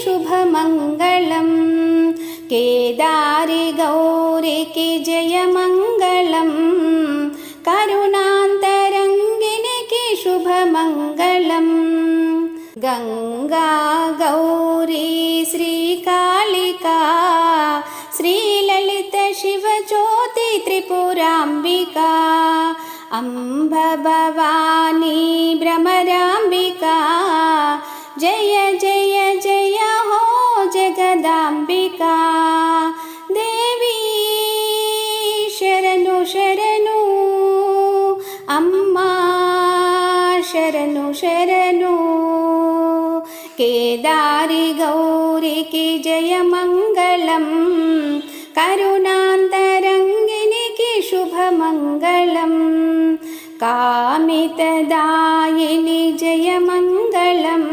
शुभमङ्गलम् केदारि गौरिकी जयमङ्गलम् करुणान्तरङ्गिनिकी शुभमङ्गलम् गङ्गा गौरी श्रीकालिका श्रीललित शिवज्योति त्रिपुराम्बिका अम्ब भवानी भ्रमराम्बिका जय जय जय हो जगदाम्बिका देवी शरणु शरणु अम्मा शरणु शरणु केदारि गौरिकी जयमङ्गलम् करुणान्तरङ्गिनिकी शुभमङ्गलम् कामितदायिनि जयमङ्गलम्